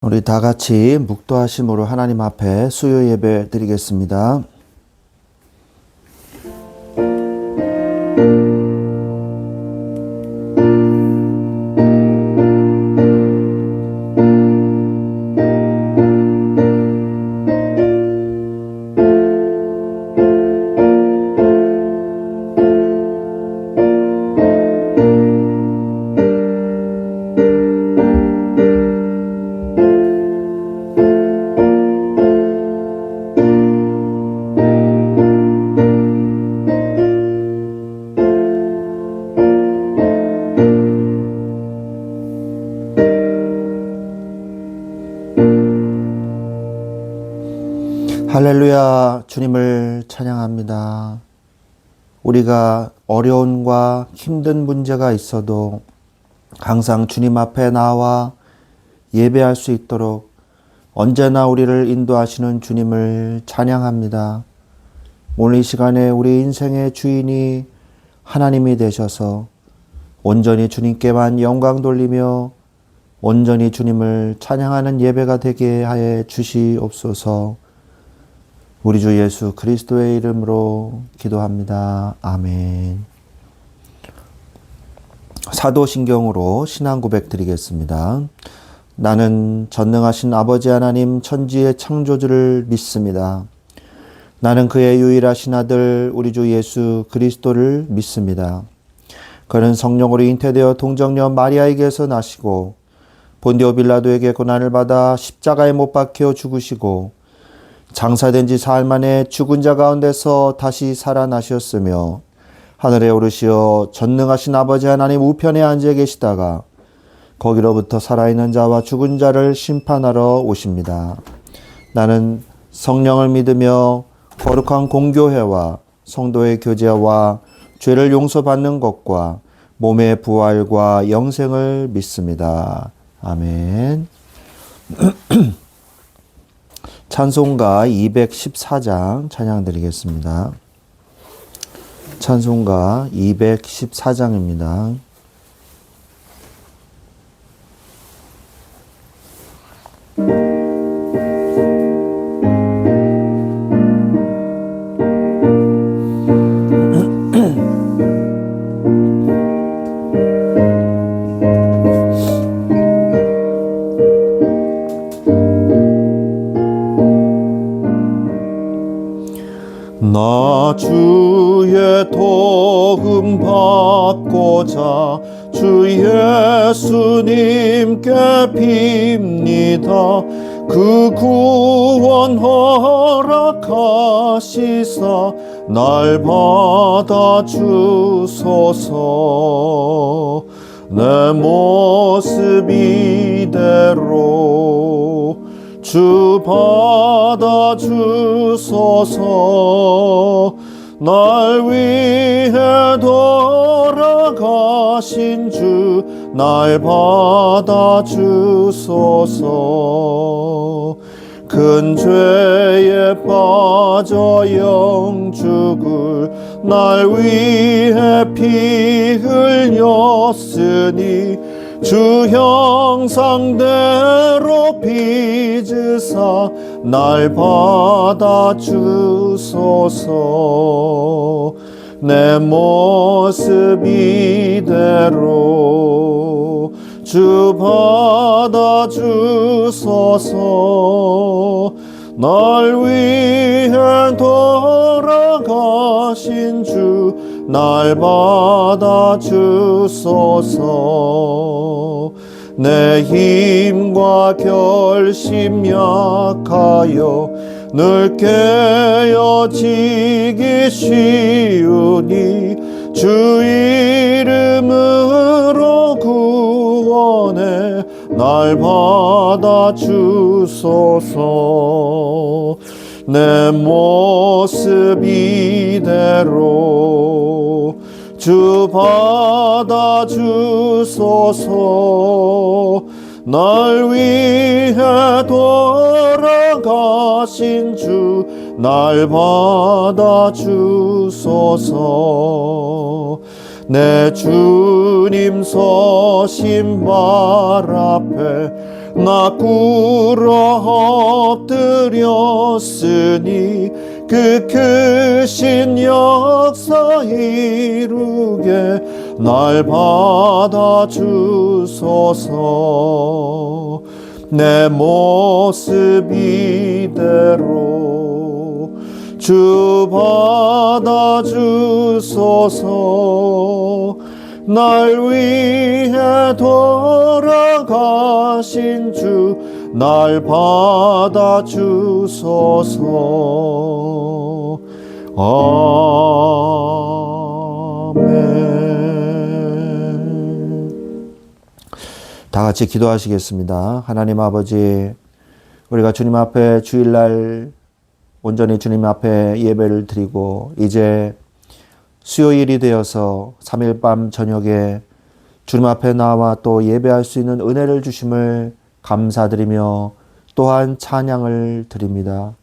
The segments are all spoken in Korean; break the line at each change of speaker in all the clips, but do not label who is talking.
우리 다 같이 묵도하심으로 하나님 앞에 수요 예배 드리겠습니다. 할렐루야, 주님을 찬양합니다. 우리가 어려움과 힘든 문제가 있어도 항상 주님 앞에 나와 예배할 수 있도록 언제나 우리를 인도하시는 주님을 찬양합니다. 오늘 이 시간에 우리 인생의 주인이 하나님이 되셔서 온전히 주님께만 영광 돌리며 온전히 주님을 찬양하는 예배가 되게 하여 주시옵소서. 우리 주 예수 그리스도의 이름으로 기도합니다. 아멘. 사도신경으로 신앙 고백 드리겠습니다. 나는 전능하신 아버지 하나님 천지의 창조주를 믿습니다. 나는 그의 유일하신 아들 우리 주 예수 그리스도를 믿습니다. 그는 성령으로 잉태되어 동정녀 마리아에게서 나시고 본디오 빌라도에게 고난을 받아 십자가에 못 박혀 죽으시고 장사된 지 사흘 만에 죽은 자 가운데서 다시 살아나셨으며 하늘에 오르시어 전능하신 아버지 하나님 우편에 앉아 계시다가 거기로부터 살아있는 자와 죽은 자를 심판하러 오십니다. 나는 성령을 믿으며 거룩한 공교회와 성도의 교제와 죄를 용서받는 것과 몸의 부활과 영생을 믿습니다. 아멘. 찬송가 214장 찬양 드리겠습니다. 찬송가 214장입니다. 나 주의 도움 받고자 주 예수님께 빕니다. 그 구원 허락하시사 날 받아 주소서. 내 모습 이대로 주 받아 주소서. 날 위해 돌아가신 주 날 받아 주소서. 큰 죄에 빠져 영죽을 날 위해 피 흘렸으니 주 형상대로 빚으사 날 받아 주소서. 내 모습 이대로 주 받아 주소서. 날 위해 돌아가신 주 날 받아 주소서. 내 힘과 결심 약하여 늘 깨어지기 쉬우니 주 이름으로 구원해 날 받아 주소서. 내 모습 이대로 주 받아 주소서. 날 위해 돌아가신 주 날 받아 주소서. 내 주님 서신 발 앞에 나 꿇어 엎드렸으니 그 크신 역사 이루게 날 받아주소서. 내 모습 이대로 주 받아주소서. 날 위해 돌아가신 주 날 받아주소서. 아멘. 다 같이 기도하시겠습니다. 하나님 아버지, 우리가 주님 앞에 주일날 온전히 주님 앞에 예배를 드리고 이제 수요일이 되어서 3일 밤 저녁에 주님 앞에 나와 또 예배할 수 있는 은혜를 주심을 감사드리며 또한 찬양을 드립니다.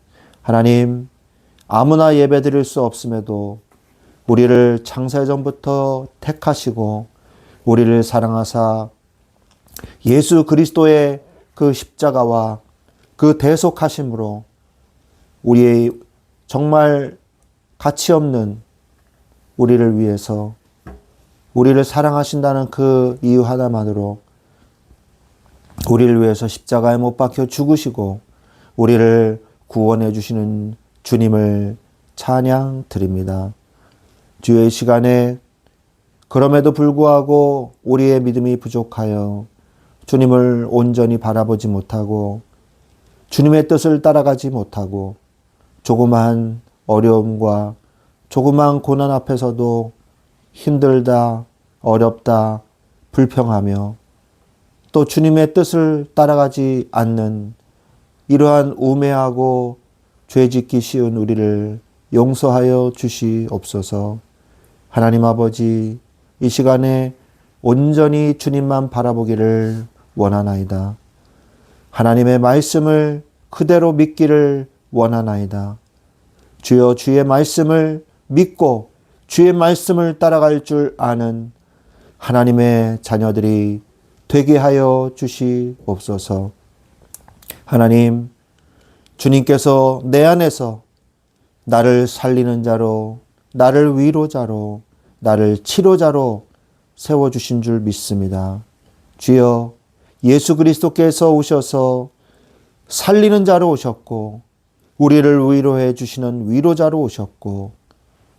하나님, 아무나 예배 드릴 수 없음에도 우리를 창세전부터 택하시고 우리를 사랑하사 예수 그리스도의 그 십자가와 그 대속하심으로 우리의 정말 가치 없는 우리를 위해서 우리를 사랑하신다는 그 이유 하나만으로 우리를 위해서 십자가에 못 박혀 죽으시고 우리를 구원해 주시는 주님을 찬양 드립니다. 주의 시간에 그럼에도 불구하고 우리의 믿음이 부족하여 주님을 온전히 바라보지 못하고 주님의 뜻을 따라가지 못하고 조그마한 어려움과 조그마한 고난 앞에서도 힘들다, 어렵다, 불평하며 또 주님의 뜻을 따라가지 않는 이러한 우매하고 죄짓기 쉬운 우리를 용서하여 주시옵소서. 하나님 아버지, 이 시간에 온전히 주님만 바라보기를 원하나이다. 하나님의 말씀을 그대로 믿기를 원하나이다. 주여, 주의 말씀을 믿고 주의 말씀을 따라갈 줄 아는 하나님의 자녀들이 되게 하여 주시옵소서. 하나님, 주님께서 내 안에서 나를 살리는 자로, 나를 위로자로, 나를 치료자로 세워주신 줄 믿습니다. 주여, 예수 그리스도께서 오셔서 살리는 자로 오셨고 우리를 위로해 주시는 위로자로 오셨고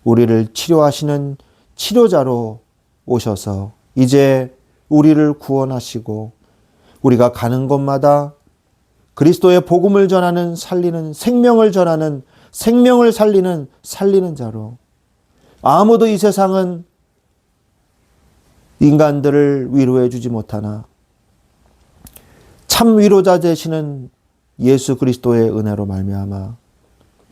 우리를 치료하시는 치료자로 오셔서 이제 우리를 구원하시고 우리가 가는 곳마다 그리스도의 복음을 전하는 살리는 생명을 전하는 생명을 살리는 자로 아무도 이 세상은 인간들을 위로해 주지 못하나 참 위로자 되시는 예수 그리스도의 은혜로 말미암아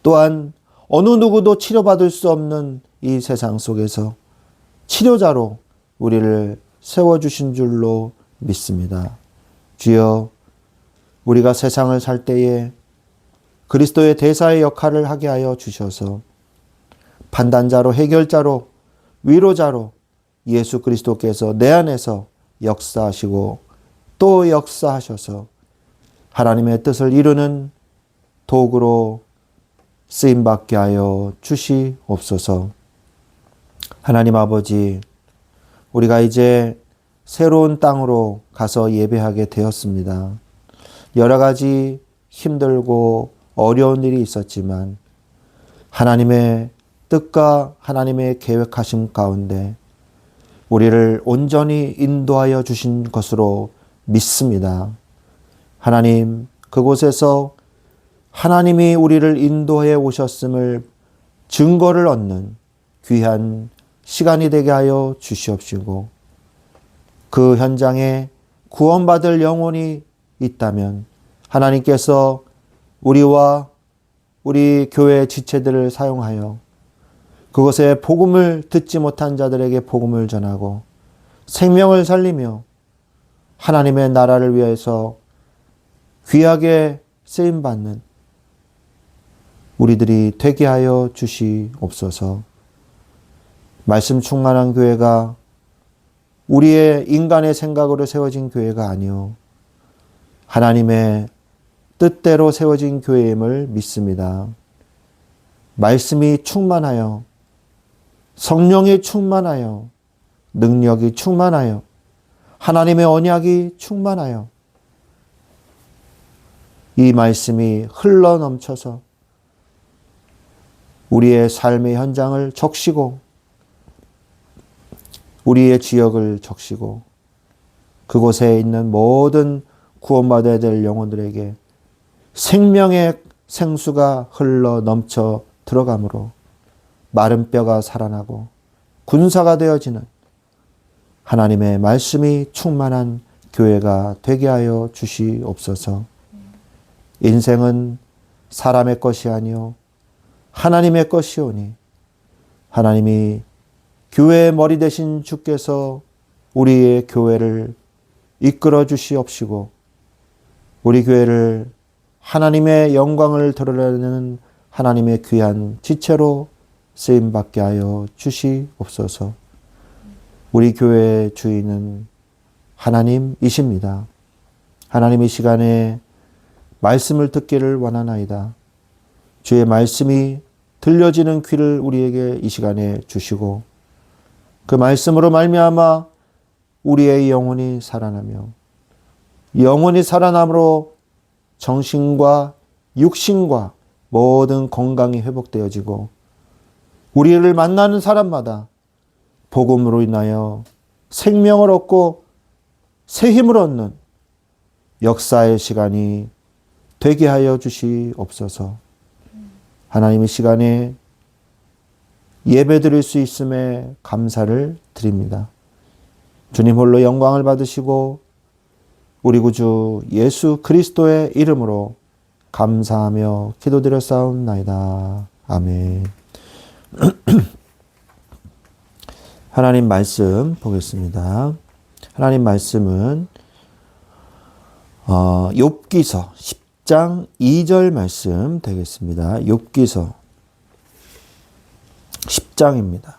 또한 어느 누구도 치료받을 수 없는 이 세상 속에서 치료자로 우리를 세워주신 줄로 믿습니다. 주여, 우리가 세상을 살 때에 그리스도의 대사의 역할을 하게 하여 주셔서 판단자로 해결자로 위로자로 예수 그리스도께서 내 안에서 역사하시고 또 역사하셔서 하나님의 뜻을 이루는 도구로 쓰임받게 하여 주시옵소서. 하나님 아버지, 우리가 이제 새로운 땅으로 가서 예배하게 되었습니다. 여러 가지 힘들고 어려운 일이 있었지만 하나님의 뜻과 하나님의 계획하심 가운데 우리를 온전히 인도하여 주신 것으로 믿습니다. 하나님, 그곳에서 하나님이 우리를 인도해 오셨음을 증거를 얻는 귀한 시간이 되게 하여 주시옵시고 그 현장에 구원받을 영혼이 있다면 하나님께서 우리와 우리 교회 지체들을 사용하여 그곳에 복음을 듣지 못한 자들에게 복음을 전하고 생명을 살리며 하나님의 나라를 위해서 귀하게 쓰임받는 우리들이 되게 하여 주시옵소서. 말씀 충만한 교회가 우리의 인간의 생각으로 세워진 교회가 아니요 하나님의 뜻대로 세워진 교회임을 믿습니다. 말씀이 충만하여, 성령이 충만하여, 능력이 충만하여, 하나님의 언약이 충만하여 이 말씀이 흘러 넘쳐서 우리의 삶의 현장을 적시고 우리의 지역을 적시고 그곳에 있는 모든 구원받아야 될 영혼들에게 생명의 생수가 흘러 넘쳐 들어가므로 마른 뼈가 살아나고 군사가 되어지는 하나님의 말씀이 충만한 교회가 되게 하여 주시옵소서. 인생은 사람의 것이 아니요 하나님의 것이오니 하나님이 교회의 머리 되신 주께서 우리의 교회를 이끌어 주시옵시고 우리 교회를 하나님의 영광을 드러내는 하나님의 귀한 지체로 쓰임받게 하여 주시옵소서. 우리 교회의 주인은 하나님이십니다. 하나님 이 시간에 말씀을 듣기를 원하나이다. 주의 말씀이 들려지는 귀를 우리에게 이 시간에 주시고 그 말씀으로 말미암아 우리의 영혼이 살아나며 영혼이 살아남으로 정신과 육신과 모든 건강이 회복되어지고 우리를 만나는 사람마다 복음으로 인하여 생명을 얻고 새 힘을 얻는 역사의 시간이 되게 하여 주시옵소서. 하나님 이 시간에 예배 드릴 수 있음에 감사를 드립니다. 주님 홀로 영광을 받으시고 우리 구주 예수 그리스도의 이름으로 감사하며 기도드렸사옵나이다. 아멘. 하나님 말씀 보겠습니다. 하나님 말씀은 욥기서 10장 2절 말씀 되겠습니다. 욥기서 10장입니다.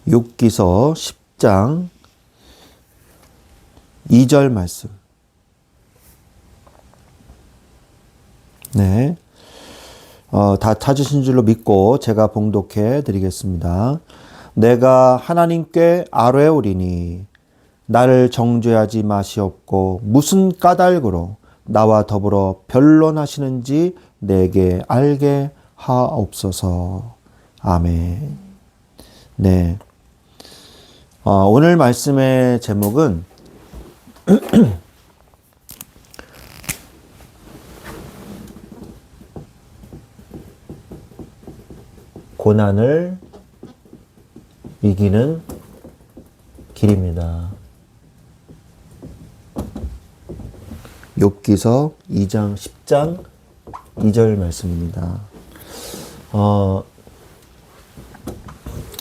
욥기서 10장 2절 말씀. 네. 다 찾으신 줄로 믿고 제가 봉독해 드리겠습니다. 내가 하나님께 아뢰오리니 나를 정죄하지 마시옵고 무슨 까닭으로 나와 더불어 변론하시는지 내게 알게 하옵소서. 아멘. 네. 오늘 말씀의 제목은 고난을 이기는 길입니다. 욥기서 2장 10장 2절 말씀입니다.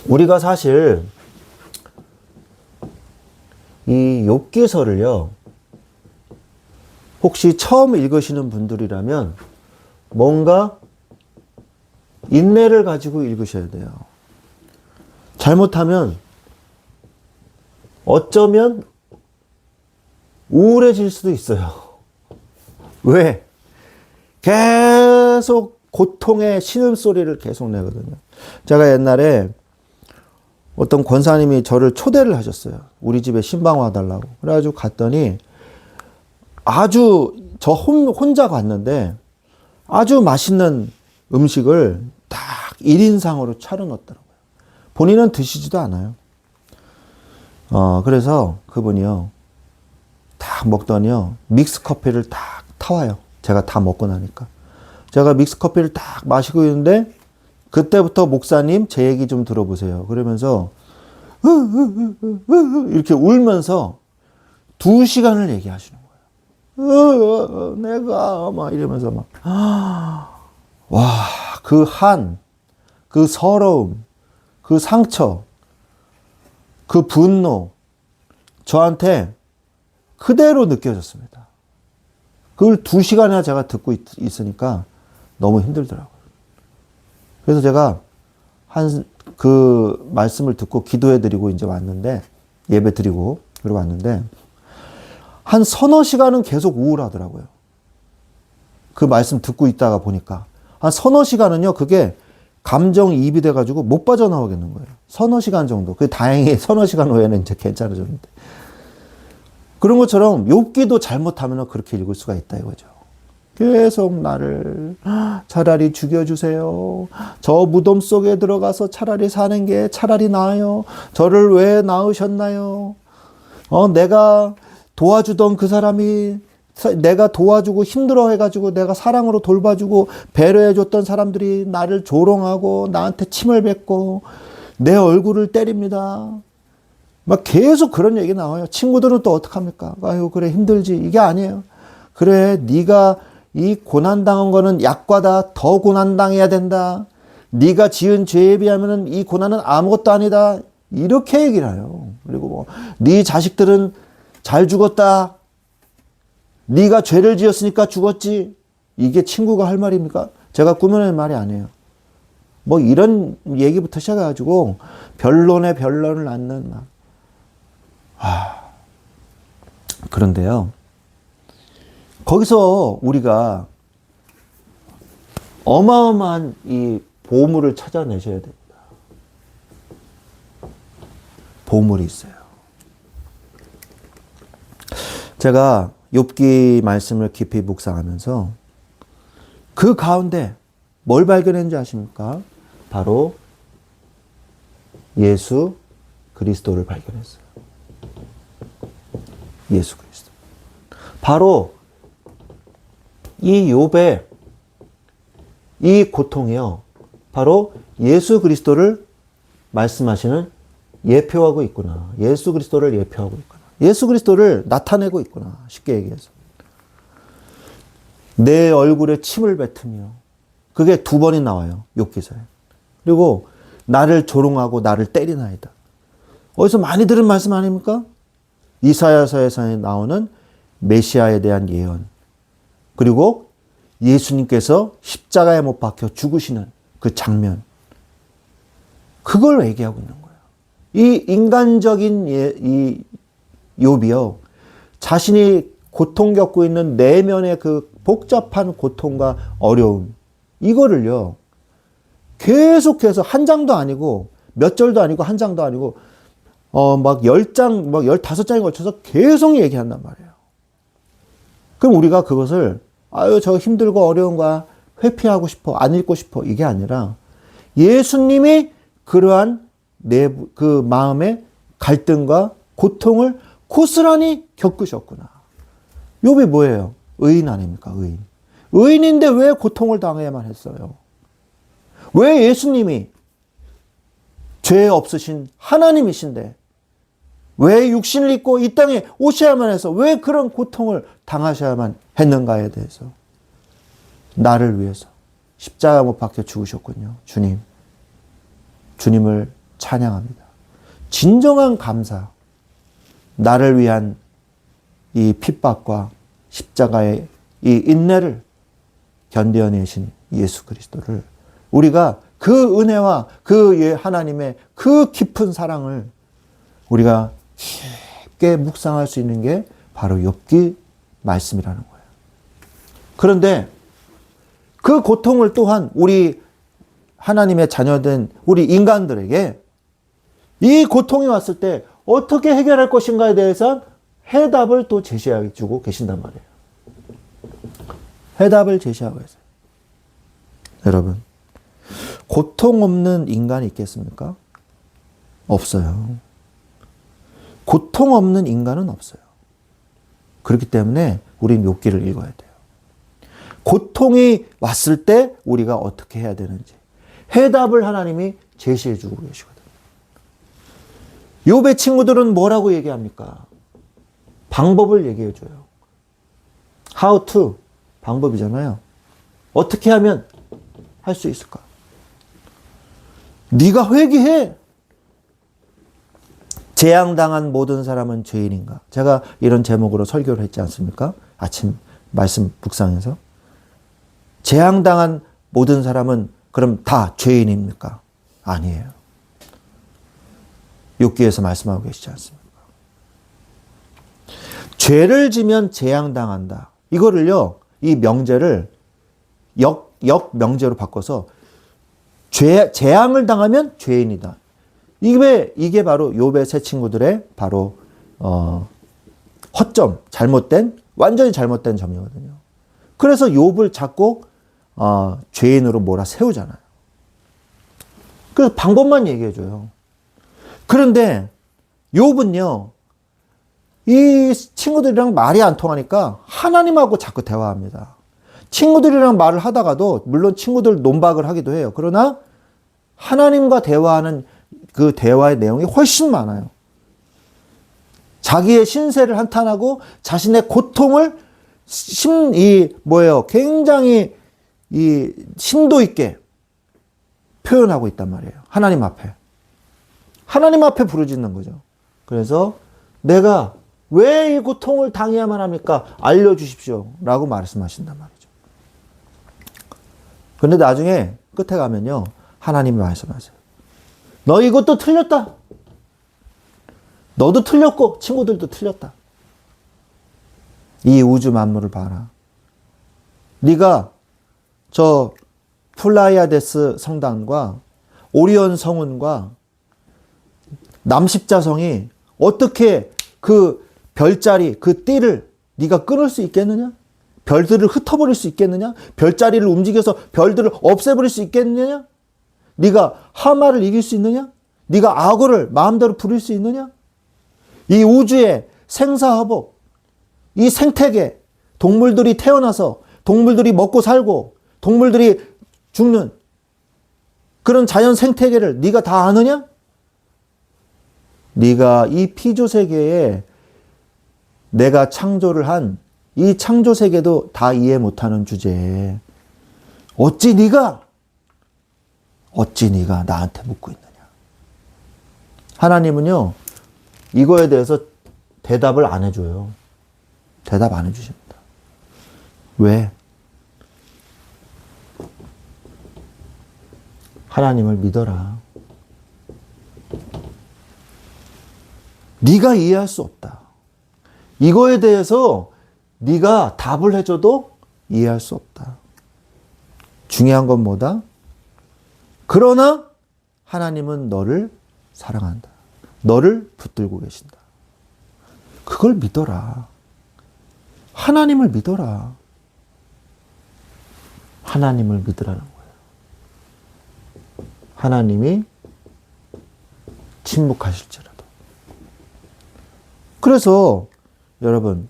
우리가 사실 이 욥기서를요, 혹시 처음 읽으시는 분들이라면 뭔가 인내를 가지고 읽으셔야 돼요. 잘못하면 어쩌면 우울해질 수도 있어요. 왜? 계속 고통의 신음소리를 계속 내거든요. 제가 옛날에 어떤 권사님이 저를 초대를 하셨어요. 우리 집에 신방 와달라고. 그래가지고 갔더니 아주 저 혼자 갔는데 아주 맛있는 음식을 딱 1인상으로 차려놓더라고요. 본인은 드시지도 않아요. 그래서 그분이요, 딱 먹더니요, 믹스커피를 딱 타와요. 제가 다 먹고 나니까. 제가 믹스커피를 딱 마시고 있는데 그때부터 목사님 제 얘기 좀 들어보세요. 그러면서 이렇게 울면서 2시간을 얘기하시는 거예요. 내가 막 이러면서 막 와, 그 서러움, 그 상처, 그 분노 저한테 그대로 느껴졌습니다. 그걸 2시간이나 제가 듣고 있으니까 너무 힘들더라고요. 그래서 제가 그 말씀을 듣고 기도해 드리고 이제 왔는데, 예배 드리고 그러고 왔는데, 한 서너 시간은 계속 우울하더라고요. 그 말씀 듣고 있다가 보니까 한 서너 시간은요, 그게 감정이입이 돼가지고 못 빠져나오겠는 거예요. 서너 시간 정도. 그 다행히 서너 시간 후에는 이제 괜찮아졌는데. 그런 것처럼 욥기도 잘못하면 그렇게 읽을 수가 있다 이거죠. 계속 나를 차라리 죽여주세요. 저 무덤 속에 들어가서 차라리 사는 게 차라리 나아요. 저를 왜 낳으셨나요? 내가 도와주던 그 사람이 내가 도와주고 힘들어 해가지고 내가 사랑으로 돌봐주고 배려해줬던 사람들이 나를 조롱하고 나한테 침을 뱉고 내 얼굴을 때립니다. 막 계속 그런 얘기 나와요. 친구들은 또 어떡합니까? 아유, 그래, 힘들지. 이게 아니에요. 그래, 네가 이 고난당한 거는 약과다. 더 고난당해야 된다. 네가 지은 죄에 비하면 이 고난은 아무것도 아니다. 이렇게 얘기를 해요. 그리고 뭐, 네 자식들은 잘 죽었다. 네가 죄를 지었으니까 죽었지. 이게 친구가 할 말입니까? 제가 꾸며낸 말이 아니에요. 뭐 이런 얘기부터 시작해가지고 변론에 변론을 낳는 막. 그런데요. 거기서 우리가 어마어마한 이 보물을 찾아내셔야 됩니다. 보물이 있어요. 제가 욥기 말씀을 깊이 묵상하면서 그 가운데 뭘 발견했는지 아십니까? 바로 예수 그리스도를 발견했어요. 예수 그리스도. 바로 이 욥의 이 고통이요. 바로 예수 그리스도를 말씀하시는 예표하고 있구나. 예수 그리스도를 예표하고 있구나. 예수 그리스도를 나타내고 있구나. 쉽게 얘기해서. 내 얼굴에 침을 뱉으며. 그게 2번이 나와요. 욥기서에. 그리고 나를 조롱하고 나를 때리나이다. 어디서 많이 들은 말씀 아닙니까? 이사야서에서 나오는 메시아에 대한 예언. 그리고 예수님께서 십자가에 못 박혀 죽으시는 그 장면. 그걸 얘기하고 있는 거예요. 이 인간적인 이 욥이요. 자신이 고통 겪고 있는 내면의 그 복잡한 고통과 어려움. 이거를요. 계속해서 한 장도 아니고 몇 절도 아니고 한 장도 아니고 막 10장, 막 15장에 걸쳐서 계속 얘기한단 말이에요. 그럼 우리가 그것을 아유, 저 힘들고 어려운 거야. 회피하고 싶어. 안 읽고 싶어. 이게 아니라 예수님이 그러한 그 마음의 갈등과 고통을 고스란히 겪으셨구나. 욥이 뭐예요? 의인 아닙니까? 의인. 의인인데 왜 고통을 당해야만 했어요? 왜 예수님이 죄 없으신 하나님이신데 왜 육신을 입고 이 땅에 오셔야만 해서 왜 그런 고통을 당하셔야만 했는가에 대해서 나를 위해서 십자가 못 박혀 죽으셨군요. 주님. 주님을 찬양합니다. 진정한 감사. 나를 위한 이 핍박과 십자가의 이 인내를 견뎌내신 예수 그리스도를 우리가 그 은혜와 그 하나님의 그 깊은 사랑을 우리가 깊게 묵상할 수 있는 게 바로 욥기 말씀이라는 거예요. 그런데 그 고통을 또한 우리 하나님의 자녀된 우리 인간들에게 이 고통이 왔을 때 어떻게 해결할 것인가에 대해서 해답을 또 제시해 주고 계신단 말이에요. 해답을 제시하고 있어요. 여러분, 고통 없는 인간이 있겠습니까? 없어요. 고통 없는 인간은 없어요. 그렇기 때문에 우리는 욥기를 읽어야 돼요. 고통이 왔을 때 우리가 어떻게 해야 되는지 해답을 하나님이 제시해 주고 계시거든요. 욥의 친구들은 뭐라고 얘기합니까? 방법을 얘기해 줘요. How to 방법이잖아요. 어떻게 하면 할 수 있을까? 네가 회개해. 재앙당한 모든 사람은 죄인인가? 제가 이런 제목으로 설교를 했지 않습니까? 아침 말씀 묵상에서. 재앙당한 모든 사람은 그럼 다 죄인입니까? 아니에요. 욥기에서 말씀하고 계시지 않습니까? 죄를 지면 재앙당한다. 이거를요, 이 명제를 명제로 바꿔서 재앙을 당하면 죄인이다. 이게 바로 욥의 세 친구들의 바로 허점, 완전히 잘못된 점이거든요. 그래서 욥을 자꾸 죄인으로 몰아세우잖아요. 그래서 방법만 얘기해줘요. 그런데 욥은요, 이 친구들이랑 말이 안 통하니까 하나님하고 자꾸 대화합니다. 친구들이랑 말을 하다가도 물론 친구들 논박을 하기도 해요. 그러나 하나님과 대화하는 그 대화의 내용이 훨씬 많아요. 자기의 신세를 한탄하고 자신의 고통을 굉장히 심도 있게 표현하고 있단 말이에요. 하나님 앞에. 하나님 앞에 부르짖는 거죠. 그래서 내가 왜 이 고통을 당해야만 합니까? 알려주십시오. 라고 말씀하신단 말이죠. 근데 나중에 끝에 가면요, 하나님이 말씀하세요. 너 이것도 틀렸다. 너도 틀렸고 친구들도 틀렸다. 이 우주 만물을 봐라. 네가 저 플라이아데스 성당과 오리온 성운과 남십자성이 어떻게 그 별자리, 그 띠를 네가 끊을 수 있겠느냐? 별들을 흩어버릴 수 있겠느냐? 별자리를 움직여서 별들을 없애버릴 수 있겠느냐? 네가 하마를 이길 수 있느냐? 네가 악어를 마음대로 부릴 수 있느냐? 이 우주의 생사화복, 이 생태계, 동물들이 태어나서 동물들이 먹고 살고 동물들이 죽는 그런 자연 생태계를 네가 다 아느냐? 네가 이 피조 세계에 내가 창조를 한 이 창조 세계도 다 이해 못하는 주제에 어찌 네가 나한테 묻고 있느냐? 하나님은요, 이거에 대해서 대답을 안 해줘요. 대답 안 해주십니다. 왜? 하나님을 믿어라. 네가 이해할 수 없다. 이거에 대해서 네가 답을 해줘도 이해할 수 없다. 중요한 건 뭐다? 그러나 하나님은 너를 사랑한다. 너를 붙들고 계신다. 그걸 믿어라. 하나님을 믿어라. 하나님을 믿으라는 거예요. 하나님이 침묵하실지라도. 그래서 여러분,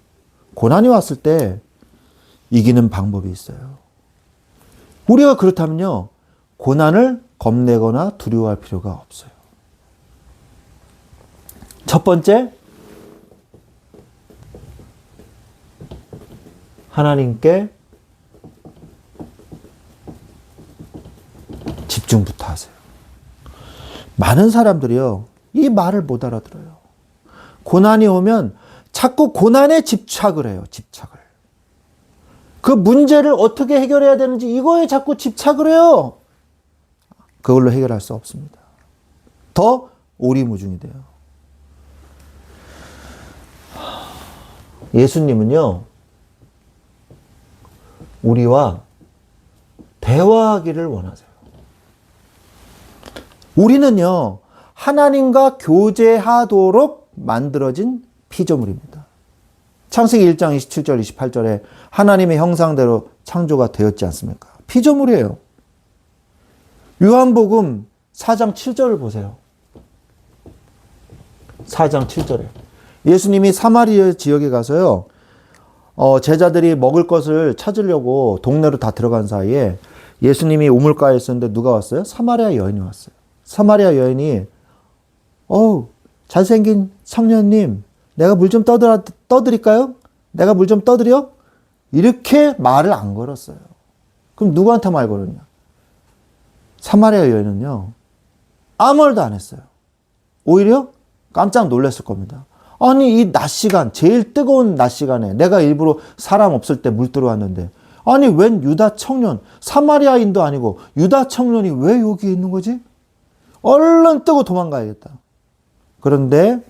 고난이 왔을 때 이기는 방법이 있어요. 우리가 그렇다면요, 고난을 겁내거나 두려워할 필요가 없어요. 첫 번째, 하나님께 집중부터 하세요. 많은 사람들이요, 이 말을 못 알아들어요. 고난이 오면 자꾸 고난에 집착을 해요. 집착을. 그 문제를 어떻게 해결해야 되는지 이거에 자꾸 집착을 해요. 그걸로 해결할 수 없습니다. 더 오리무중이 돼요. 예수님은요, 우리와 대화하기를 원하세요. 우리는요, 하나님과 교제하도록 만들어진 피조물입니다. 창세기 1장 27절 28절에 하나님의 형상대로 창조가 되었지 않습니까? 피조물이에요. 요한복음 4장 7절을 보세요. 4장 7절에 예수님이 사마리아 지역에 가서요, 제자들이 먹을 것을 찾으려고 동네로 다 들어간 사이에 예수님이 우물가에 있었는데 누가 왔어요? 사마리아 여인이 왔어요. 사마리아 여인이 잘생긴 청년님, 내가 물 좀 떠드릴까요? 내가 물 좀 떠드려? 이렇게 말을 안 걸었어요. 그럼 누구한테 말 걸었냐? 사마리아 여인은요, 아무 말도 안 했어요. 오히려 깜짝 놀랐을 겁니다. 아니, 이 낮 시간, 제일 뜨거운 낮 시간에 내가 일부러 사람 없을 때 물 들어왔는데, 아니, 웬 유다 청년, 사마리아인도 아니고 유다 청년이 왜 여기 있는 거지? 얼른 뜨고 도망가야겠다. 그런데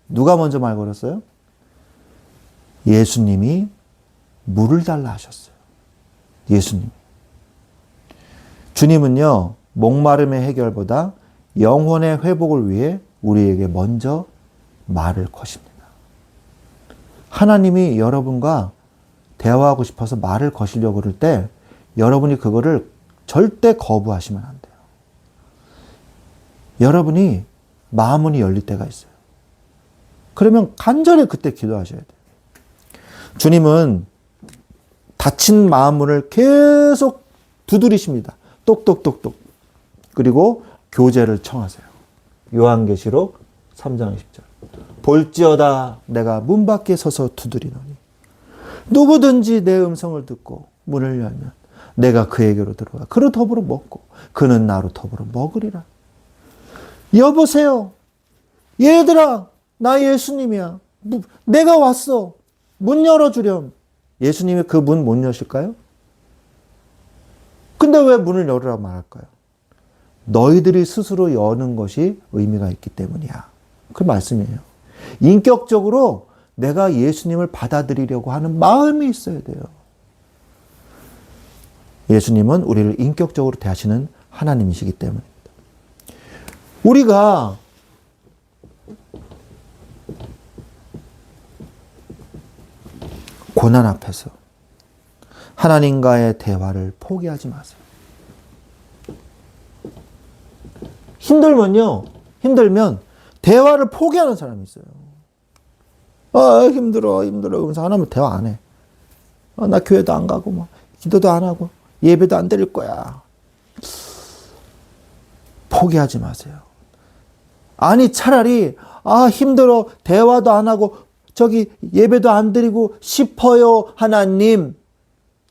누가 먼저 말 걸었어요? 예수님이 물을 달라 하셨어요. 예수님. 주님은요, 목마름의 해결보다 영혼의 회복을 위해 우리에게 먼저 말을 거십니다. 하나님이 여러분과 대화하고 싶어서 말을 거시려고 그럴 때 여러분이 그거를 절대 거부하시면 안 돼요. 여러분이 마음문이 열릴 때가 있어요. 그러면 간절히 그때 기도하셔야 돼요. 주님은 닫힌 마음문을 계속 두드리십니다. 똑똑똑똑. 그리고 교제를 청하세요. 요한계시록 3장 10절. 볼지어다 내가 문 밖에 서서 두드리노니 누구든지 내 음성을 듣고 문을 열면 내가 그에게로 들어가 그로 더불어 먹고 그는 나로 더불어 먹으리라. 여보세요. 얘들아, 나 예수님이야. 내가 왔어. 문 열어주렴. 예수님이 그 문 못 여실까요? 근데 왜 문을 열으라고 말할까요? 너희들이 스스로 여는 것이 의미가 있기 때문이야. 그 말씀이에요. 인격적으로 내가 예수님을 받아들이려고 하는 마음이 있어야 돼요. 예수님은 우리를 인격적으로 대하시는 하나님이시기 때문입니다. 우리가 고난 앞에서 하나님과의 대화를 포기하지 마세요. 힘들면 대화를 포기하는 사람이 있어요. 힘들어. 그러면서 하나님 대화 안 해. 나 교회도 안 가고, 기도도 안 하고, 예배도 안 드릴 거야. 포기하지 마세요. 아니, 차라리, 힘들어. 대화도 안 하고, 예배도 안 드리고 싶어요. 하나님.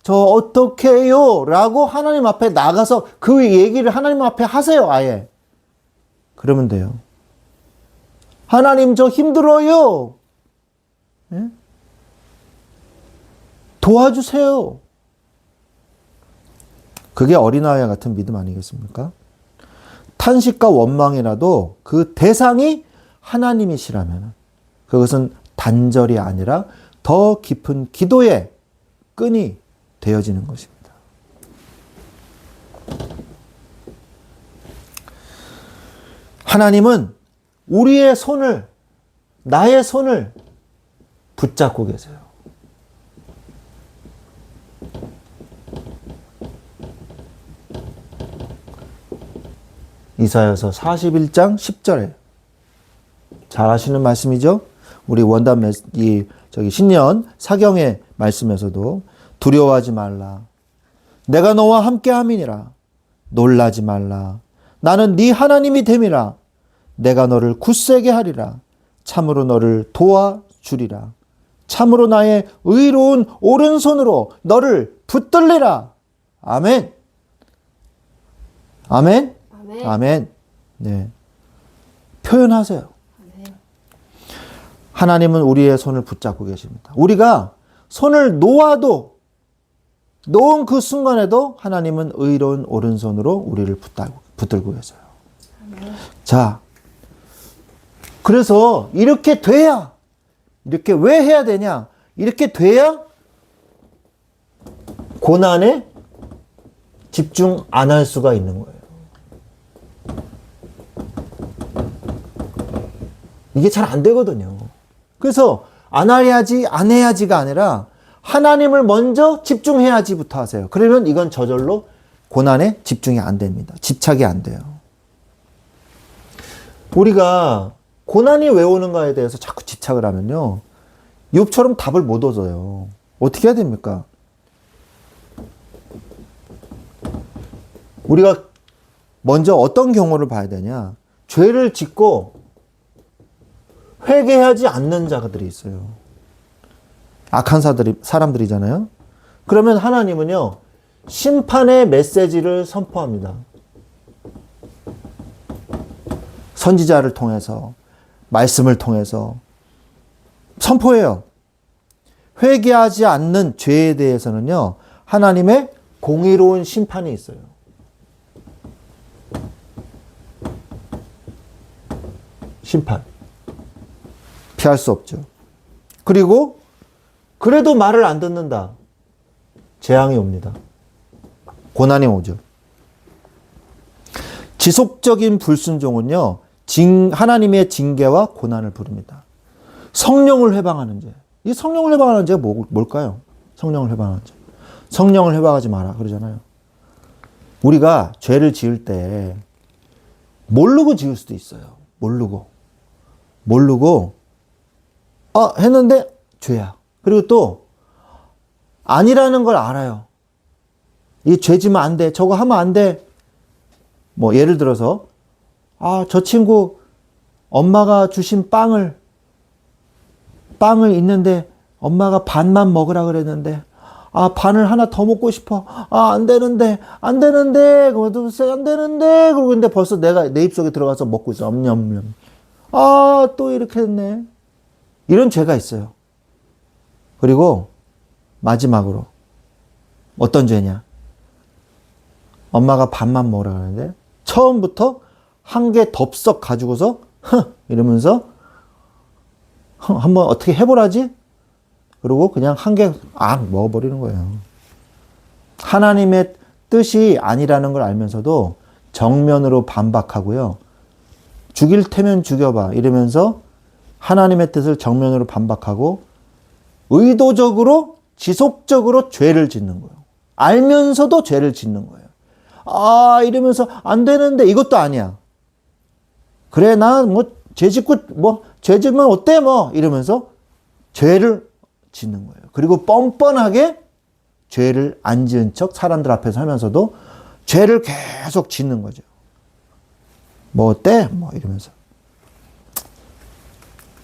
저 어떻게 해요? 라고 하나님 앞에 나가서 그 얘기를 하나님 앞에 하세요. 아예. 그러면 돼요. 하나님 저 힘들어요. 예? 도와주세요. 그게 어린아이와 같은 믿음 아니겠습니까? 탄식과 원망이라도 그 대상이 하나님이시라면 그것은 단절이 아니라 더 깊은 기도의 끈이 되어지는 것입니다. 하나님은 우리의 손을, 나의 손을 붙잡고 계세요. 이사야서 41장 10절에 잘 아시는 말씀이죠? 우리 원단 신년 사경의 말씀에서도 두려워하지 말라. 내가 너와 함께 함이니라. 놀라지 말라. 나는 네 하나님이 됨이라. 내가 너를 굳세게 하리라. 참으로 너를 도와주리라. 참으로 나의 의로운 오른손으로 너를 붙들리라. 아멘. 아멘.
아멘.
아멘. 네. 표현하세요.
아멘.
하나님은 우리의 손을 붙잡고 계십니다. 우리가 손을 놓은 그 순간에도 하나님은 의로운 오른손으로 우리를 붙들고 계세요.
아멘.
자, 그래서 이렇게 돼야, 이렇게 왜 해야 되냐? 이렇게 돼야 고난에 집중 안 할 수가 있는 거예요. 이게 잘 안 되거든요. 그래서 안 해야지가 아니라 하나님을 먼저 집중해야지부터 하세요. 그러면 이건 저절로 고난에 집중이 안 됩니다. 집착이 안 돼요. 우리가 고난이 왜 오는가에 대해서 자꾸 집착을 하면요. 욥처럼 답을 못 얻어요. 어떻게 해야 됩니까? 우리가 먼저 어떤 경우를 봐야 되냐? 죄를 짓고 회개하지 않는 자들이 있어요. 악한 사람들이잖아요. 그러면 하나님은요, 심판의 메시지를 선포합니다. 선지자를 통해서, 말씀을 통해서 선포해요. 회개하지 않는 죄에 대해서는요, 하나님의 공의로운 심판이 있어요. 심판. 피할 수 없죠. 그리고 그래도 말을 안 듣는다. 재앙이 옵니다. 고난이 오죠. 지속적인 불순종은요, 하나님의 징계와 고난을 부릅니다. 성령을 회방하는 죄. 이 성령을 회방하는 죄가 뭘까요? 성령을 회방하는 죄. 성령을 회방하지 마라 그러잖아요. 우리가 죄를 지을 때 모르고 지을 수도 있어요. 모르고 했는데 죄야. 그리고 또 아니라는 걸 알아요. 이 죄 지면 안 돼. 저거 하면 안 돼. 뭐 예를 들어서 저 친구 엄마가 주신 빵을 있는데 엄마가 반만 먹으라 그랬는데 반을 하나 더 먹고 싶어. 안 되는데. 그것도 안 되는데. 그러고 근데 벌써 내가 내 입속에 들어가서 먹고 있어. 엄냠엄냠. 또 이렇게 했네. 이런 죄가 있어요. 그리고 마지막으로 어떤 죄냐? 엄마가 반만 먹으라 그러는데 처음부터 한 개 덥석 가지고서 이러면서 한번 어떻게 해보라지? 그리고 그냥 한 개 먹어버리는 거예요. 하나님의 뜻이 아니라는 걸 알면서도 정면으로 반박하고요. 죽일 테면 죽여봐 이러면서 하나님의 뜻을 정면으로 반박하고 의도적으로 지속적으로 죄를 짓는 거예요. 알면서도 죄를 짓는 거예요. 이러면서 안 되는데 이것도 아니야. 그래 나 죄 짓고 죄 지면 어때 이러면서 죄를 짓는 거예요. 그리고 뻔뻔하게 죄를 안 지은 척 사람들 앞에서 하면서도 죄를 계속 짓는 거죠. 어때? 이러면서.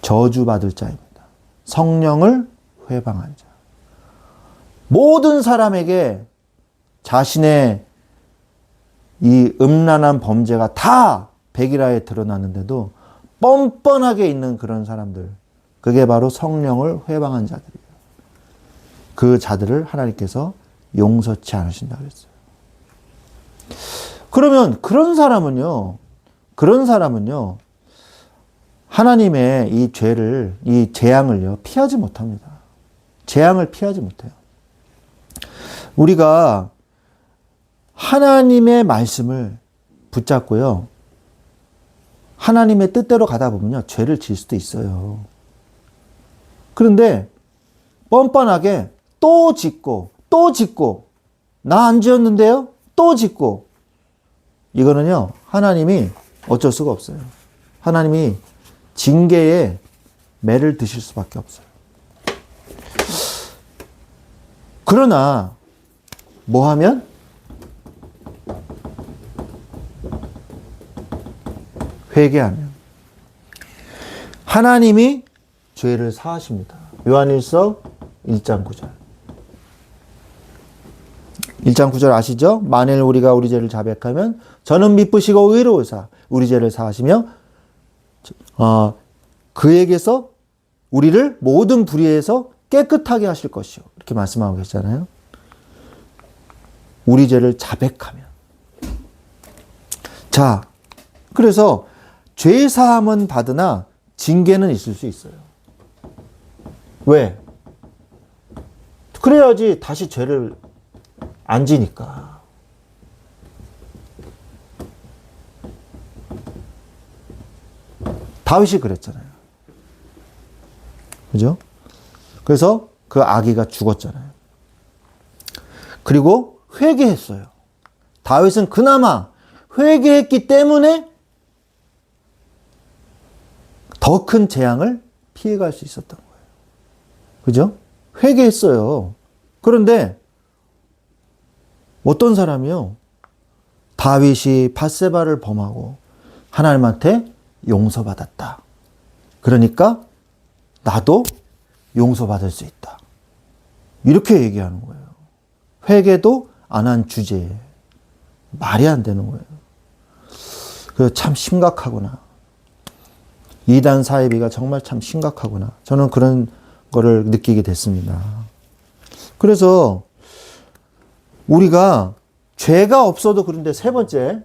저주받을 자입니다. 성령을 회방한 자. 모든 사람에게 자신의 이 음란한 범죄가 다 백일하에 드러나는데도 뻔뻔하게 있는 그런 사람들. 그게 바로 성령을 회방한 자들이에요. 그 자들을 하나님께서 용서치 않으신다 그랬어요. 그러면 그런 사람은요, 하나님의 이 죄를, 이 재앙을요, 피하지 못합니다. 재앙을 피하지 못해요. 우리가 하나님의 말씀을 붙잡고요, 하나님의 뜻대로 가다 보면요, 죄를 지을 수도 있어요. 그런데 뻔뻔하게 또 짓고, 나 안 지었는데요? 또 짓고. 이거는요, 하나님이 어쩔 수가 없어요. 하나님이 징계에 매를 드실 수밖에 없어요. 그러나 뭐 하면? 회개하면 하나님이 죄를 사하십니다. 요한일서 1장 9절. 1장 9절 아시죠? 만일 우리가 우리 죄를 자백하면 저는 미쁘시고 의로우사 우리 죄를 사하시며 그에게서 우리를 모든 불의에서 깨끗하게 하실 것이요. 이렇게 말씀하고 계시잖아요. 우리 죄를 자백하면. 자, 그래서 죄 사함은 받으나 징계는 있을 수 있어요. 왜? 그래야지 다시 죄를 안 지니까. 다윗이 그랬잖아요. 그죠? 그래서 그 아기가 죽었잖아요. 그리고 회개했어요. 다윗은 그나마 회개했기 때문에 더 큰 재앙을 피해갈 수 있었던 거예요. 그죠? 회개했어요. 그런데 어떤 사람이요, 다윗이 밧세바를 범하고 하나님한테 용서받았다. 그러니까 나도 용서받을 수 있다. 이렇게 얘기하는 거예요. 회개도 안 한 주제에 말이 안 되는 거예요. 그래서 참 심각하구나. 이단 사이비가 정말 참 심각하구나. 저는 그런 거를 느끼게 됐습니다. 그래서 우리가 죄가 없어도, 그런데 세 번째,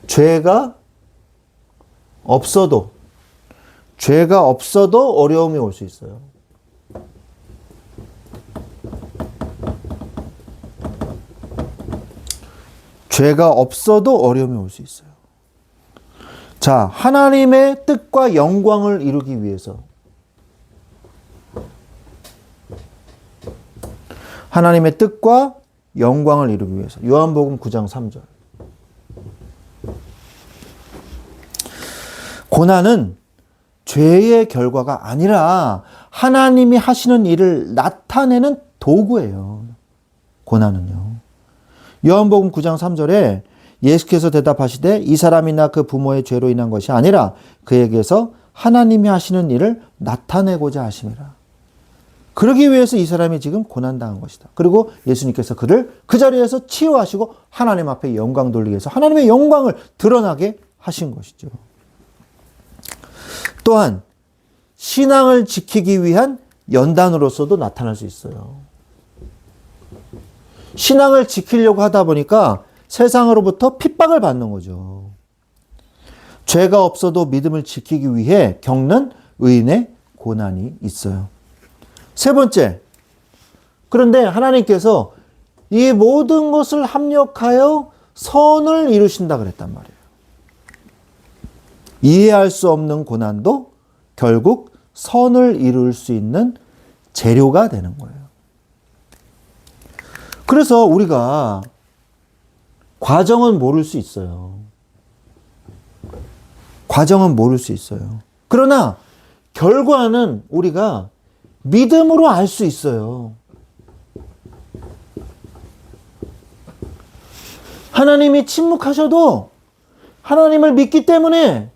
죄가 없어도 어려움이 올 수 있어요. 죄가 없어도 어려움이 올 수 있어요. 자, 하나님의 뜻과 영광을 이루기 위해서 하나님의 뜻과 영광을 이루기 위해서 요한복음 9장 3절 고난은 죄의 결과가 아니라 하나님이 하시는 일을 나타내는 도구예요. 고난은요. 요한복음 9장 3절에 예수께서 대답하시되 이 사람이나 그 부모의 죄로 인한 것이 아니라 그에게서 하나님이 하시는 일을 나타내고자 하심이라. 그러기 위해서 이 사람이 지금 고난당한 것이다. 그리고 예수님께서 그를 그 자리에서 치유하시고 하나님 앞에 영광 돌리기 위해서 하나님의 영광을 드러나게 하신 것이죠. 또한 신앙을 지키기 위한 연단으로서도 나타날 수 있어요. 신앙을 지키려고 하다 보니까 세상으로부터 핍박을 받는 거죠. 죄가 없어도 믿음을 지키기 위해 겪는 의인의 고난이 있어요. 세 번째, 그런데 하나님께서 이 모든 것을 합력하여 선을 이루신다 그랬단 말이에요. 이해할 수 없는 고난도 결국 선을 이룰 수 있는 재료가 되는 거예요. 그래서 우리가 과정은 모를 수 있어요. 과정은 모를 수 있어요. 그러나 결과는 우리가 믿음으로 알 수 있어요. 하나님이 침묵하셔도 하나님을 믿기 때문에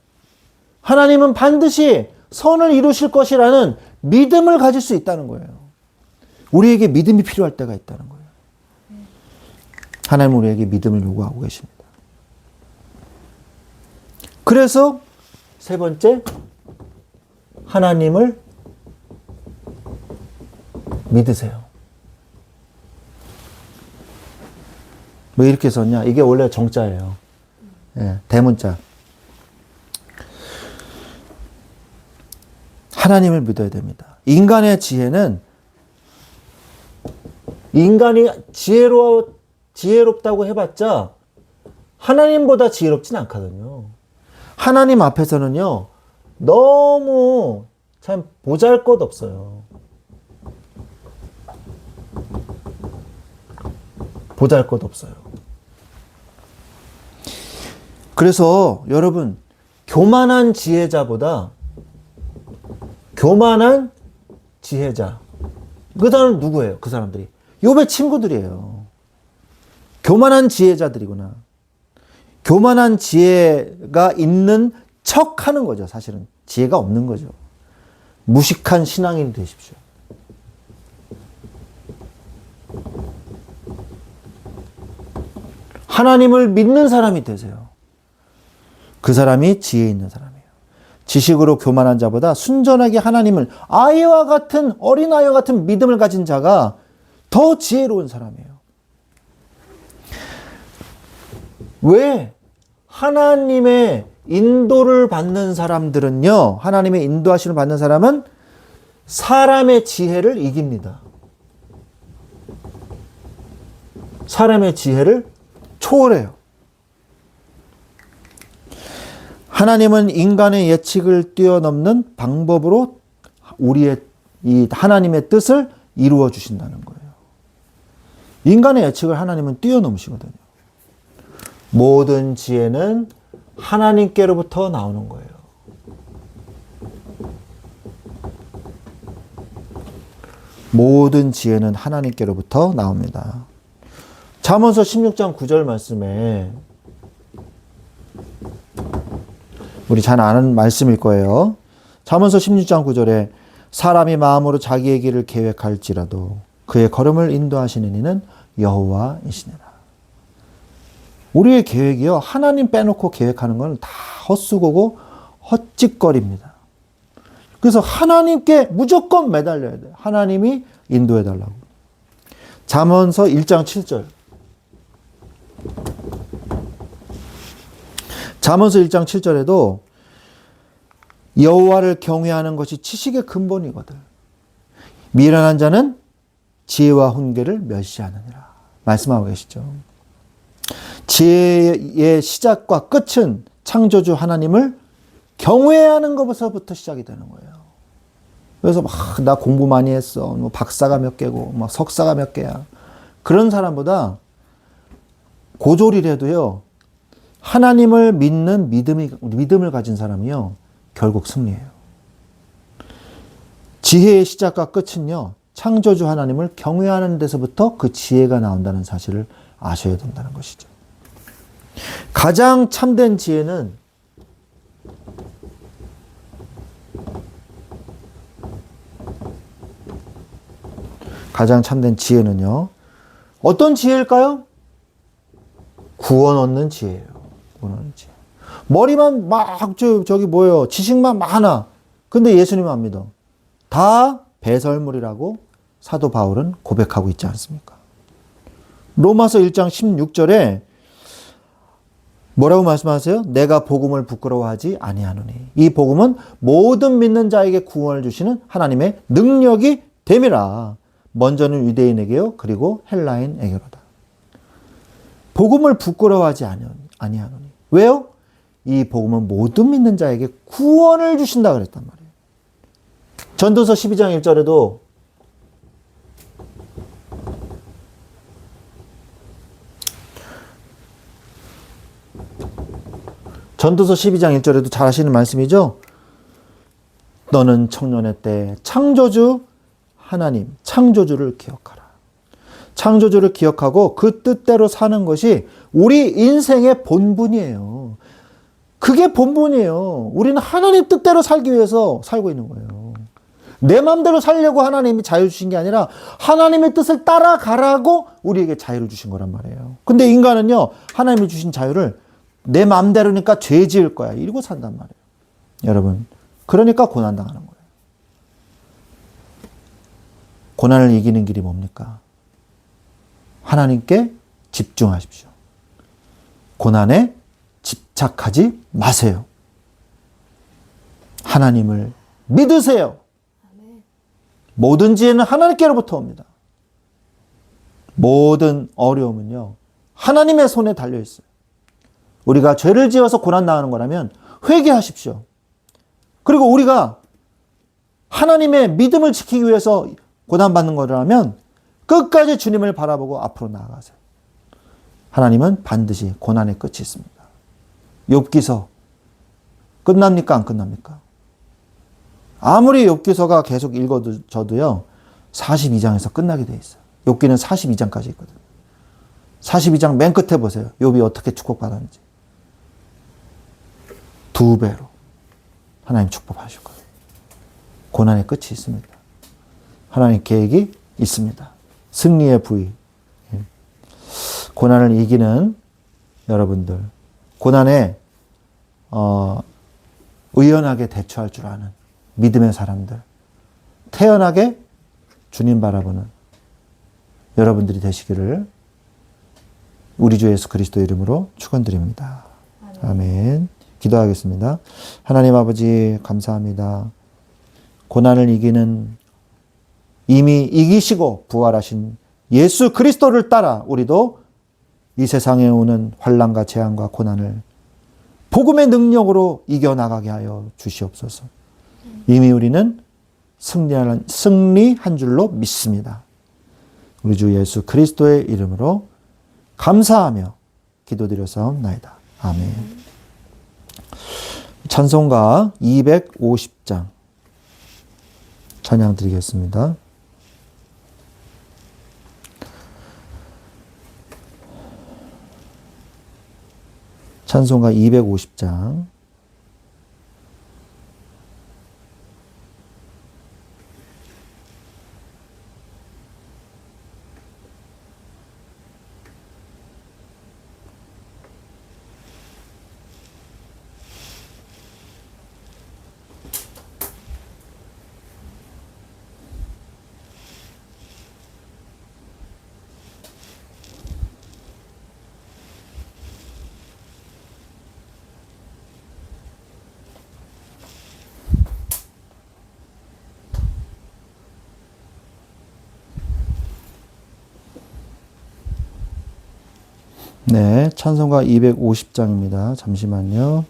하나님은 반드시 선을 이루실 것이라는 믿음을 가질 수 있다는 거예요. 우리에게 믿음이 필요할 때가 있다는 거예요. 하나님은 우리에게 믿음을 요구하고 계십니다. 그래서 세 번째, 하나님을 믿으세요. 왜 이렇게 썼냐? 이게 원래 정자예요. 예, 대문자. 하나님을 믿어야 됩니다. 인간의 지혜는 인간이 지혜롭다고 해봤자 하나님보다 지혜롭진 않거든요. 하나님 앞에서는요, 너무 참 보잘것없어요. 보잘것없어요. 그래서 여러분, 교만한 지혜자보다 교만한 지혜자, 그 사람은 누구예요? 그 사람들이 욥의 친구들이에요. 교만한 지혜자들이구나. 교만한 지혜가 있는 척 하는 거죠. 사실은 지혜가 없는 거죠. 무식한 신앙인이 되십시오. 하나님을 믿는 사람이 되세요. 그 사람이 지혜 있는 사람이에요. 지식으로 교만한 자보다 순전하게 하나님을 아이와 같은, 어린아이와 같은 믿음을 가진 자가 더 지혜로운 사람이에요. 왜? 하나님의 인도를 받는 사람들은요, 하나님의 인도하심을 받는 사람은 사람의 지혜를 이깁니다. 사람의 지혜를 초월해요. 하나님은 인간의 예측을 뛰어넘는 방법으로 우리의 이 하나님의 뜻을 이루어 주신다는 거예요. 인간의 예측을 하나님은 뛰어넘으시거든요. 모든 지혜는 하나님께로부터 나오는 거예요. 모든 지혜는 하나님께로부터 나옵니다. 잠언서 16장 9절 말씀에 우리 잘 아는 말씀일 거예요. 잠언서 16장 9절에 사람이 마음으로 자기의 길을 계획할지라도 그의 걸음을 인도하시는 이는 여호와이시니라. 우리의 계획이요, 하나님 빼놓고 계획하는 건 다 헛수고고 헛짓거리입니다. 그래서 하나님께 무조건 매달려야 돼요. 하나님이 인도해 달라고. 잠언서 1장 7절. 잠언서 1장 7절에도 여호와를 경외하는 것이 지식의 근본이거든. 미련한 자는 지혜와 훈계를 멸시하느니라. 말씀하고 계시죠. 지혜의 시작과 끝은 창조주 하나님을 경외하는 것에서부터 시작이 되는 거예요. 그래서 막 나 공부 많이 했어. 뭐 박사가 몇 개고, 막 석사가 몇 개야. 그런 사람보다 고졸이라도요, 하나님을 믿는 믿음을 가진 사람이요, 결국 승리해요. 지혜의 시작과 끝은요, 창조주 하나님을 경외하는 데서부터 그 지혜가 나온다는 사실을 아셔야 된다는 것이죠. 가장 참된 지혜는 어떤 지혜일까요? 구원 얻는 지혜예요. 구원 얻는 지혜. 머리만 막 저기 뭐예요? 지식만 많아. 근데 예수님 안 믿어. 다 배설물이라고 사도 바울은 고백하고 있지 않습니까? 로마서 1장 16절에 뭐라고 말씀하세요? 내가 복음을 부끄러워하지 아니하노니. 이 복음은 모든 믿는 자에게 구원을 주시는 하나님의 능력이 됨이라. 먼저는 유대인에게요, 그리고 헬라인에게로다. 복음을 부끄러워하지 아니하노니. 왜요? 이 복음은 모든 믿는 자에게 구원을 주신다 그랬단 말이에요. 전도서 12장 1절에도 잘 하시는 말씀이죠. 너는 청년의 때 창조주 하나님, 창조주를 기억하라. 창조주를 기억하고 그 뜻대로 사는 것이 우리 인생의 본분이에요. 그게 본분이에요. 우리는 하나님 뜻대로 살기 위해서 살고 있는 거예요. 내 마음대로 살려고 하나님이 자유 주신 게 아니라 하나님의 뜻을 따라가라고 우리에게 자유를 주신 거란 말이에요. 근데 인간은요, 하나님이 주신 자유를 내 마음대로니까 죄 지을 거야, 이러고 산단 말이에요. 여러분, 그러니까 고난당하는 거예요. 고난을 이기는 길이 뭡니까? 하나님께 집중하십시오. 고난에 집착하지 마세요. 하나님을 믿으세요. 모든 지혜는 하나님께로부터 옵니다. 모든 어려움은요, 하나님의 손에 달려 있어요. 우리가 죄를 지어서 고난 당하는 거라면 회개하십시오. 그리고 우리가 하나님의 믿음을 지키기 위해서 고난받는 거라면 끝까지 주님을 바라보고 앞으로 나아가세요. 하나님은 반드시 고난의 끝이 있습니다. 욥기서 끝납니까? 안 끝납니까? 아무리 욥기서가 계속 읽어져도요, 42장에서 끝나게 돼 있어요. 욥기는 42장까지 있거든요. 42장 맨 끝에 보세요. 욥이 어떻게 축복받았는지. 2배로 하나님 축복하실 거예요. 고난의 끝이 있습니다. 하나님 계획이 있습니다. 승리의 부위. 고난을 이기는 여러분들, 고난에 의연하게 대처할 줄 아는 믿음의 사람들, 태연하게 주님 바라보는 여러분들이 되시기를 우리 주 예수 그리스도 이름으로 축원드립니다. 아멘. 기도하겠습니다. 하나님 아버지 감사합니다. 고난을 이기는, 이미 이기시고 부활하신 예수 그리스도를 따라 우리도 이 세상에 오는 환난과 재앙과 고난을 복음의 능력으로 이겨나가게 하여 주시옵소서. 이미 우리는 승리한 줄로 믿습니다. 우리 주 예수 그리스도의 이름으로 감사하며 기도드려사옵나이다. 아멘. 찬송가 250장 찬양 드리겠습니다. 찬송가 250장 네, 찬송가 250장입니다. 잠시만요.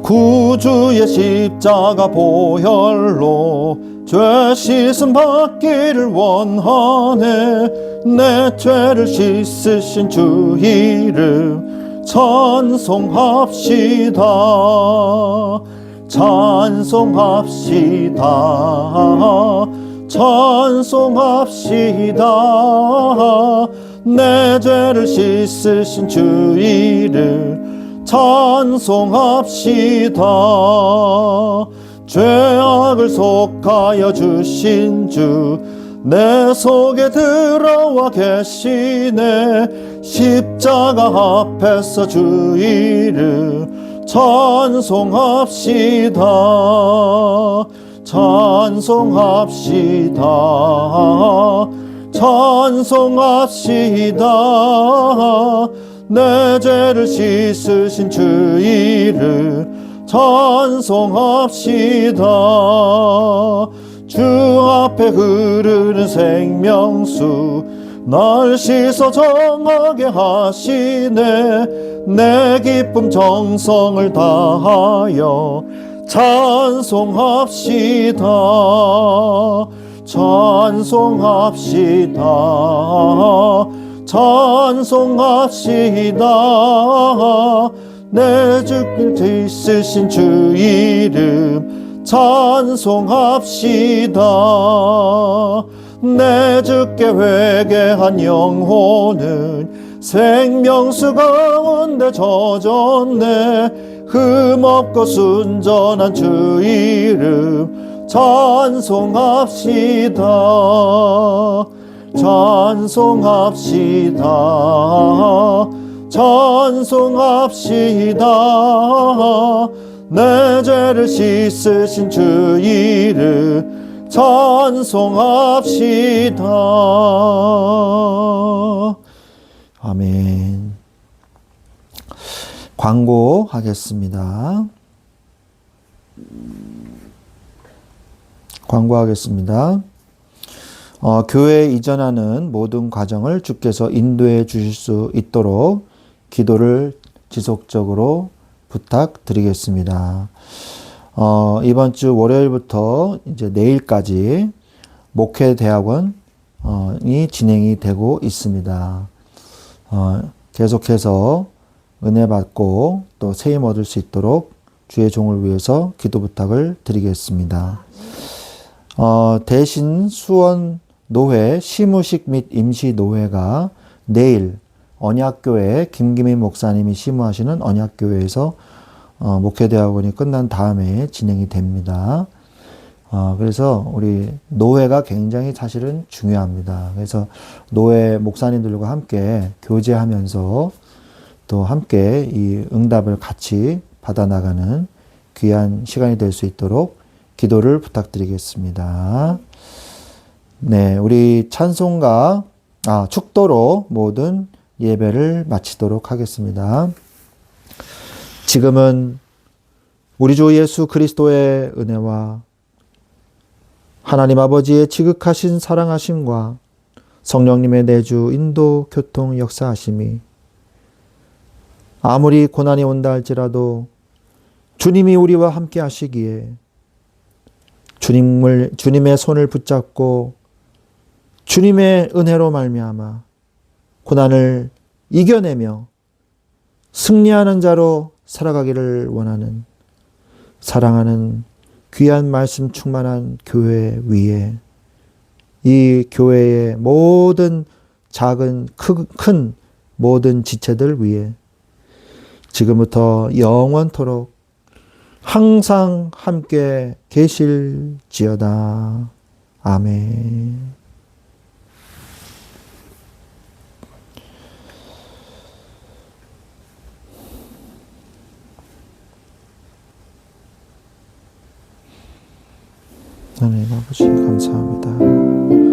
구주의 십자가 보혈로 죄 씻음 받기를 원하네. 내 죄를 씻으신 주 이름 찬송합시다. 찬송합시다. 찬송합시다. 내 죄를 씻으신 주 이름 찬송합시다. 죄악을 속하여 주신 주 내 속에 들어와 계시네. 십자가 앞에서 주 이름 찬송합시다. 찬송합시다. 찬송합시다. 내 죄를 씻으신 주 이름 찬송합시다. 주 앞에 흐르는 생명수 날 씻어 정하게 하시네. 내 기쁨 정성을 다하여 찬송합시다. 찬송합시다. 찬송합시다. 내 주께 있으신 주 이름 찬송합시다. 내 주께 회개한 영혼은 생명수 가운데 젖었네. 흠없고 순전한 주 이름 찬송합시다. 찬송합시다. 찬송합시다. 내 죄를 씻으신 주 이름 찬송합시다. 아멘. 광고하겠습니다. 광고하겠습니다. 교회에 이전하는 모든 과정을 주께서 인도해 주실 수 있도록 기도를 지속적으로 부탁드리겠습니다. 이번 주 월요일부터 이제 내일까지 목회대학원이 진행이 되고 있습니다. 계속해서 은혜 받고 또 세임 얻을 수 있도록 주의 종을 위해서 기도 부탁을 드리겠습니다. 대신 수원 노회 시무식 및 임시 노회가 내일 언약교회 김기민 목사님이 시무하시는 언약교회에서 목회대학원이 끝난 다음에 진행이 됩니다. 그래서 우리 노회가 굉장히 사실은 중요합니다. 그래서 노회 목사님들과 함께 교제하면서 또 함께 이 응답을 같이 받아나가는 귀한 시간이 될 수 있도록 기도를 부탁드리겠습니다. 네, 우리 찬송가, 축도로 모든 예배를 마치도록 하겠습니다. 지금은 우리 주 예수 그리스도의 은혜와 하나님 아버지의 지극하신 사랑하심과 성령님의 내주 인도 교통 역사하심이 아무리 고난이 온다 할지라도 주님이 우리와 함께 하시기에 주님의 손을 붙잡고 주님의 은혜로 말미암아 고난을 이겨내며 승리하는 자로 살아가기를 원하는 사랑하는 귀한 말씀 충만한 교회 위에 이 교회의 모든 작은 큰 모든 지체들 위에 지금부터 영원토록 항상 함께 계실지어다. 아멘. 하나님 아버지 감사합니다.